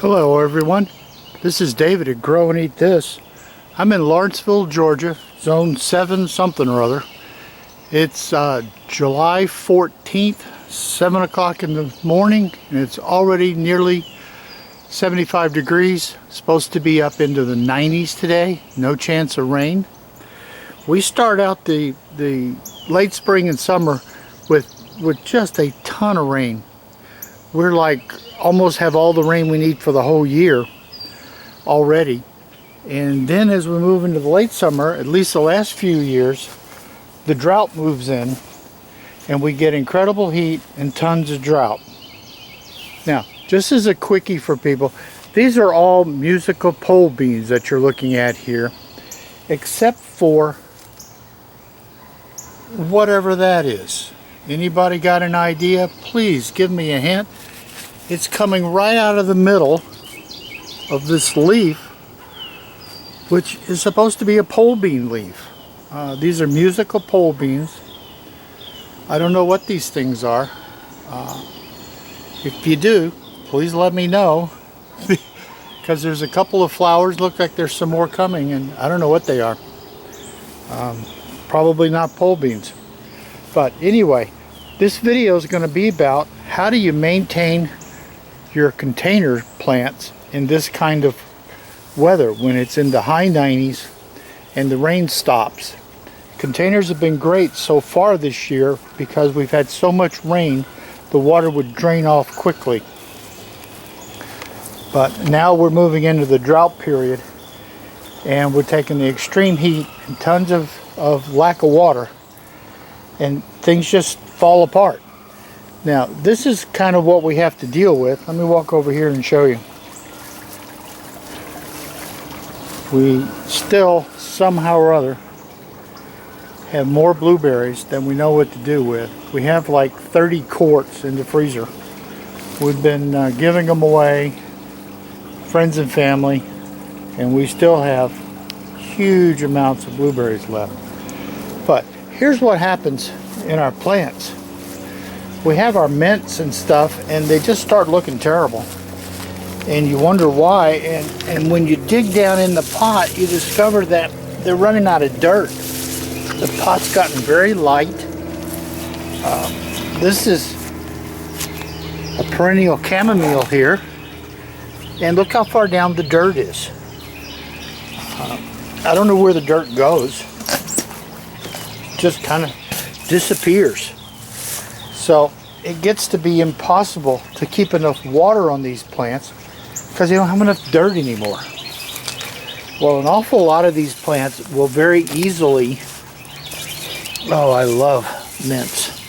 Hello everyone, this is David at Grow and Eat This. I'm in Lawrenceville, Georgia, zone 7 something or other. It's July 14th, 7 o'clock in the morning, and it's already nearly 75 degrees. Supposed to be up into the 90s today, no chance of rain. We start out the late spring and summer with just a ton of rain. We're like almost have all the rain we need for the whole year already. And then as we move into the late summer, at least the last few years, the drought moves in and we get incredible heat and tons of drought. Now, just as a quickie for people, these are all musical pole beans that you're looking at here, except for whatever that is. Anybody got an idea? Please give me a hint. It's coming right out of the middle of this leaf, which is supposed to be a pole bean leaf. These are musical pole beans. I don't know what these things are. If you do, please let me know, because there's a couple of flowers. Look like there's some more coming, and I don't know what they are. Probably not pole beans. But anyway, this video is going to be about how do you maintain your container plants in this kind of weather when it's in the high 90s and the rain stops. Containers have been great so far this year because we've had so much rain, the water would drain off quickly. But now we're moving into the drought period, and we're taking the extreme heat and tons of lack of water, and things just fall apart. Now, this is kind of what we have to deal with. Let me walk over here and show you. We still, somehow or other, have more blueberries than we know what to do with. We have like 30 quarts in the freezer. We've been giving them away, friends and family, and we still have huge amounts of blueberries left. But here's what happens in our plants. We have our mints and stuff, and they just start looking terrible, and you wonder why. And when you dig down in the pot, you discover that they're running out of dirt. The pot's gotten very light. This is a perennial chamomile here, and look how far down the dirt is. I don't know where the dirt goes. It just kind of disappears. So it gets to be impossible to keep enough water on these plants because they don't have enough dirt anymore. Well, an awful lot of these plants will very easily, oh, I love mints,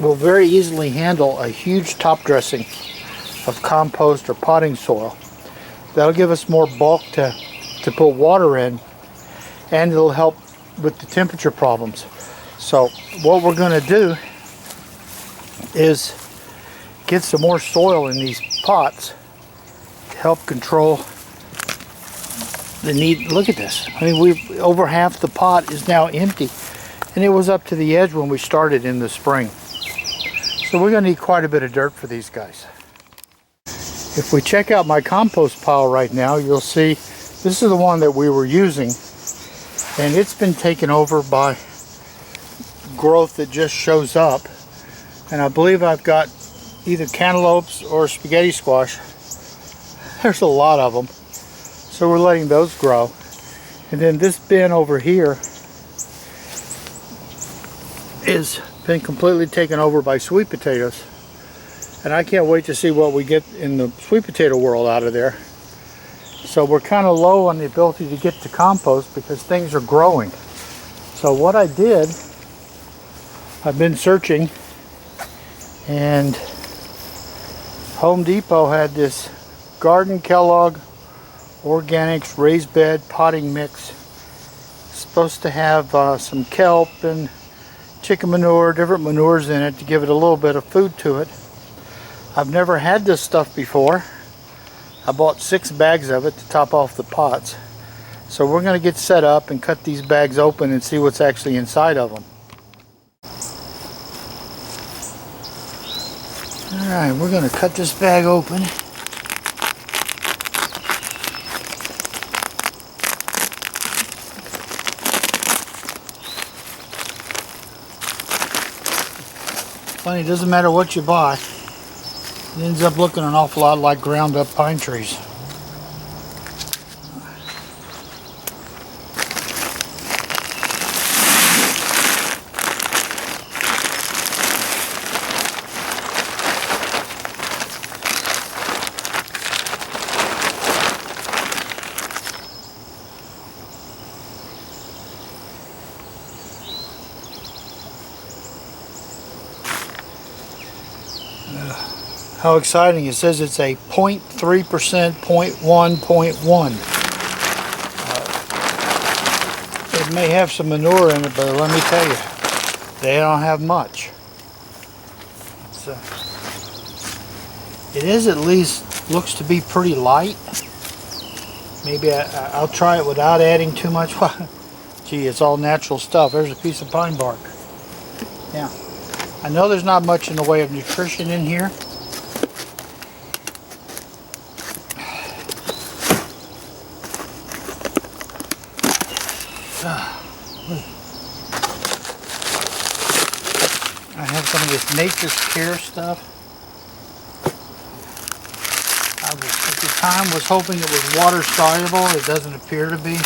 will very easily handle a huge top dressing of compost or potting soil. That'll give us more bulk to put water in, and it'll help with the temperature problems. So what we're going to do is get some more soil in these pots to help control the need. Look at this. I mean, over half the pot is now empty, and it was up to the edge when we started in the spring. So we're going to need quite a bit of dirt for these guys. If we check out my compost pile right now, you'll see this is the one that we were using, and it's been taken over by growth that just shows up. And I believe I've got either cantaloupes or spaghetti squash. There's a lot of them. So we're letting those grow. And then this bin over here is been completely taken over by sweet potatoes. And I can't wait to see what we get in the sweet potato world out of there. So we're kind of low on the ability to get to compost because things are growing. So what I did, I've been searching, and Home Depot had this Garden Kellogg Organics raised bed potting mix. It's supposed to have some kelp and chicken manure, different manures in it to give it a little bit of food to it. I've never had this stuff before. I bought 6 bags of it to top off the pots. So we're going to get set up and cut these bags open and see what's actually inside of them. Alright, we're going to cut this bag open. Funny, it doesn't matter what you buy. It ends up looking an awful lot like ground up pine trees. How exciting. It says it's a 0.3%, 0.1, 0.1. It may have some manure in it, but let me tell you, they don't have much. It is at least, looks to be pretty light. Maybe I'll try it without adding too much. Gee, it's all natural stuff. There's a piece of pine bark. Yeah. I know there's not much in the way of nutrition in here. I have some of this Nature's Care stuff. I was, at the time, was hoping it was water soluble. It doesn't appear to be.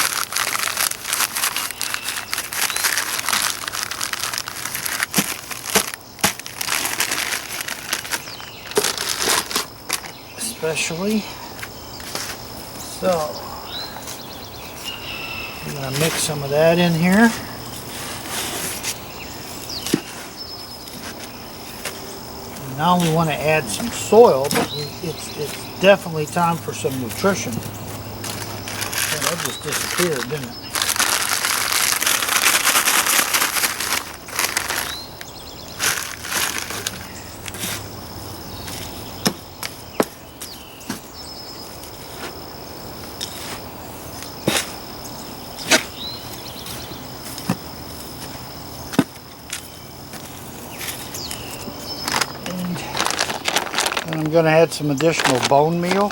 Especially. So, I'm going to mix some of that in here. Not only want to add some soil, but it's definitely time for some nutrition. Yeah, that just disappeared, didn't it? I'm going to add some additional bone meal.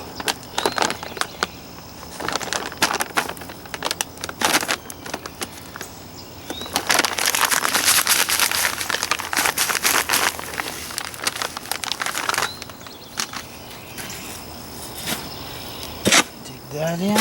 Dig that in.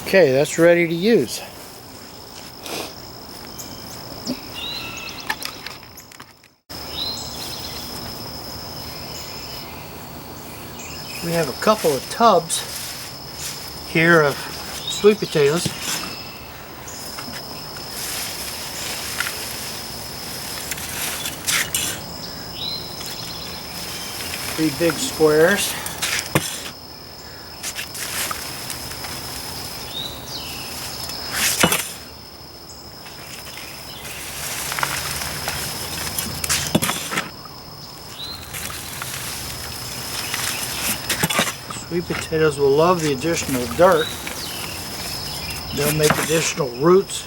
Okay, that's ready to use. We have a couple of tubs here of sweet potatoes. Three big squares. Sweet potatoes will love the additional dirt. They'll make additional roots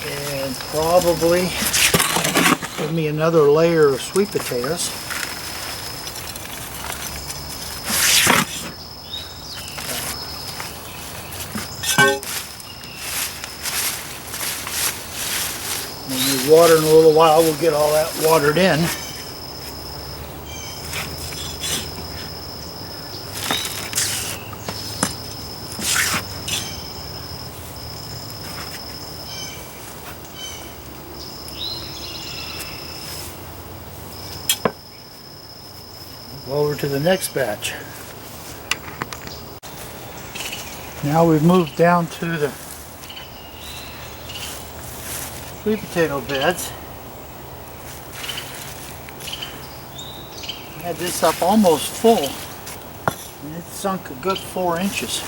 and probably give me another layer of sweet potatoes. When we water in a little while, we'll get all that watered in. Over to the next batch. Now we've moved down to the sweet potato beds. I had this up almost full and it sunk a good 4 inches.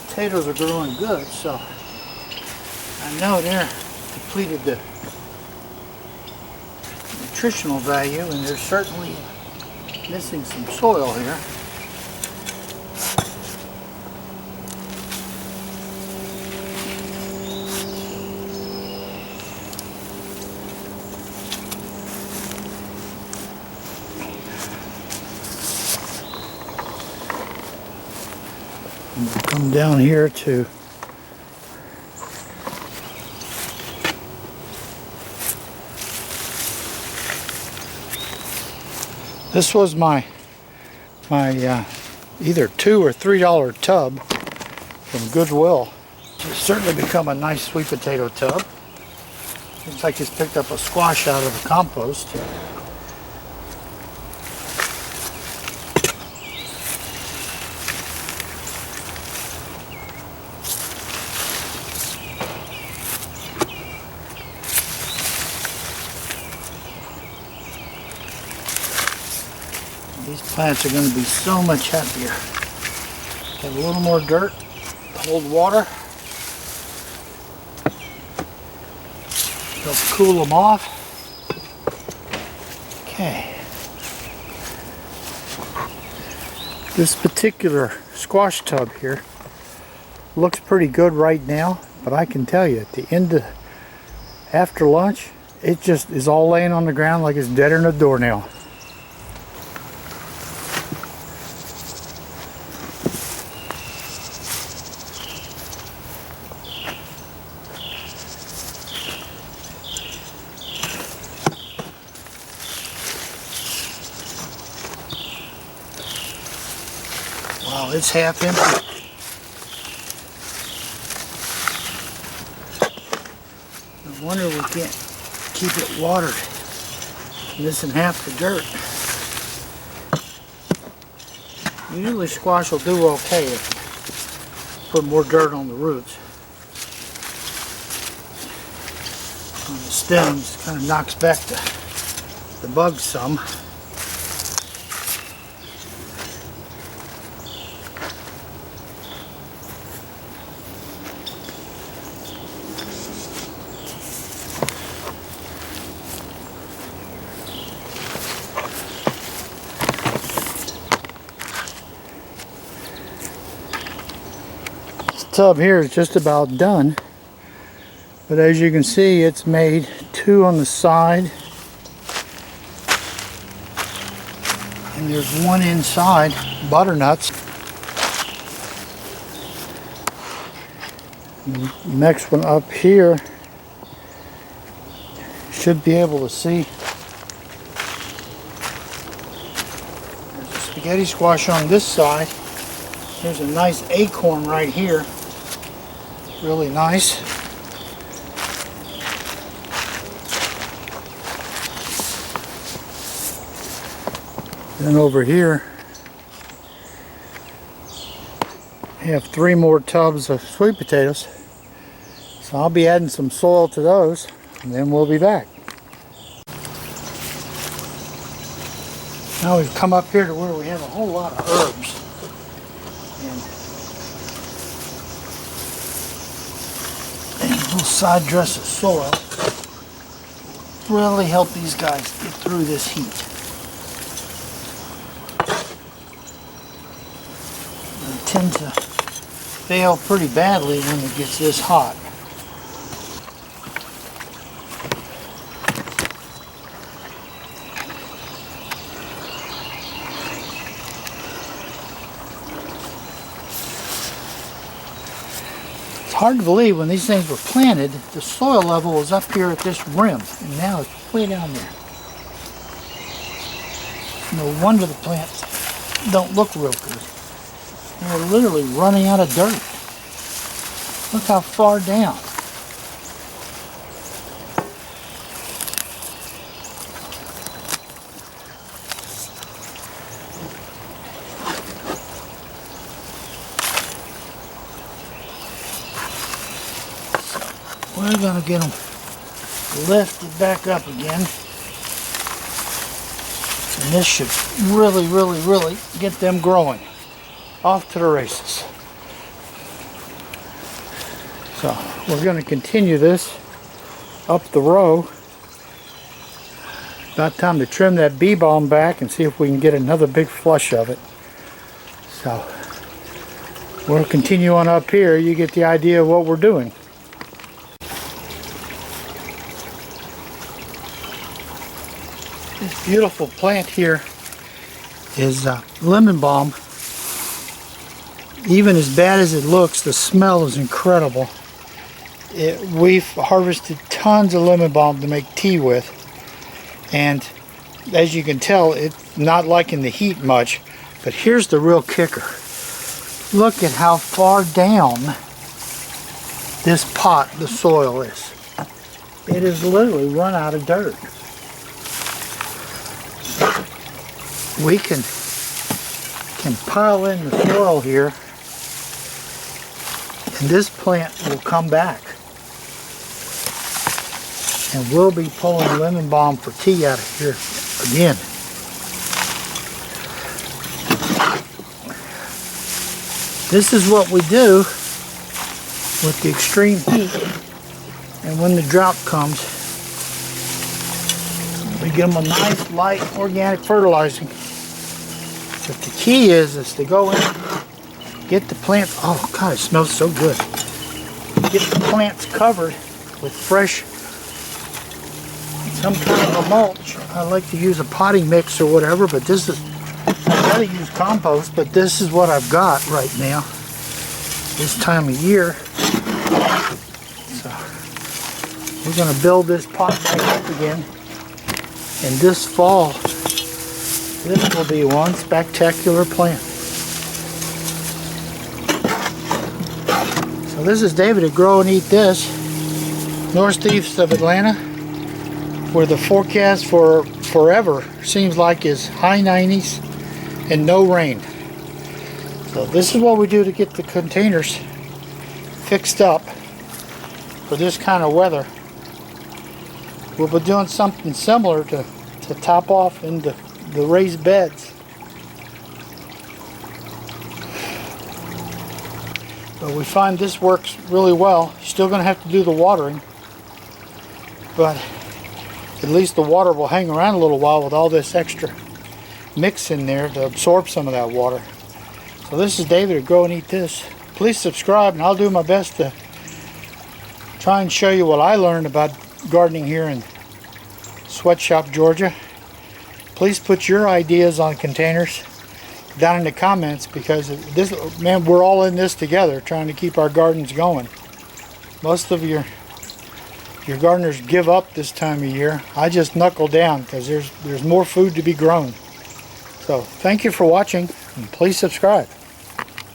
Potatoes are growing good, so I know they're depleted nutritional value, and they're certainly missing some soil here. And we'll come down here to this was my either $2 or $3 tub from Goodwill. It's certainly become a nice sweet potato tub. Looks like it's picked up a squash out of the compost. These plants are going to be so much happier. Have a little more dirt to hold water. Help cool them off. Okay. This particular squash tub here looks pretty good right now, but I can tell you at the end of after lunch, it just is all laying on the ground like it's deader than a doornail. Wow, it's half empty. No wonder we can't keep it watered. Missing half the dirt. Usually squash will do okay if you put more dirt on the roots. On the stems, kind of knocks back the bugs some. Tub here is just about done, but as you can see, it's made 2 on the side and there's 1 inside, butternuts. The next one up here, should be able to see. There's a spaghetti squash on this side. There's a nice acorn right here. Really nice. Then over here, we have 3 more tubs of sweet potatoes. So I'll be adding some soil to those, and then we'll be back. Now we've come up here to where we have a whole lot of herbs. And a little side dress of soil really help these guys get through this heat. They tend to fail pretty badly when it gets this hot. It's hard to believe when these things were planted, the soil level was up here at this rim, and now it's way down there. No wonder the plants don't look real good. They're literally running out of dirt. Look how far down. We're going to get them lifted back up again. And this should really, really, really get them growing. Off to the races. So we're going to continue this up the row About time to trim that bee balm back and see if we can get another big flush of it. So we'll continue on up here. You get the idea of what we're doing. This beautiful plant here is lemon balm. Even as bad as it looks, the smell is incredible. We've harvested tons of lemon balm to make tea with, and as you can tell, it's not liking the heat much. But here's the real kicker. Look at how far down this pot, the soil is. It is literally run out of dirt. We can pile in the soil here, and this plant will come back. And we'll be pulling lemon balm for tea out of here again. This is what we do with the extreme heat, and when the drought comes, we give them a nice light organic fertilizing. But the key is to go in, get the plants, oh God, it smells so good. Get the plants covered with fresh, some kind of a mulch. I like to use a potting mix or whatever, but this is, I gotta use compost, but this is what I've got right now, this time of year. So we're gonna build this pot back up again, and this fall, this will be one spectacular plant. So this is David at Grow and Eat This, northeast of Atlanta, where the forecast for forever seems like is high 90s and no rain. So this is what we do to get the containers fixed up for this kind of weather. We'll be doing something similar to top off into the raised beds. But we find this works really well. Still going to have to do the watering, but at least the water will hang around a little while with all this extra mix in there to absorb some of that water. So this is David at Grow and Eat This. Please subscribe, and I'll do my best to try and show you what I learned about gardening here in Sweatshop, Georgia. Please put your ideas on containers down in the comments, because this, man, we're all in this together trying to keep our gardens going. Most of your gardeners give up this time of year. I just knuckle down because there's more food to be grown. So thank you for watching, and please subscribe.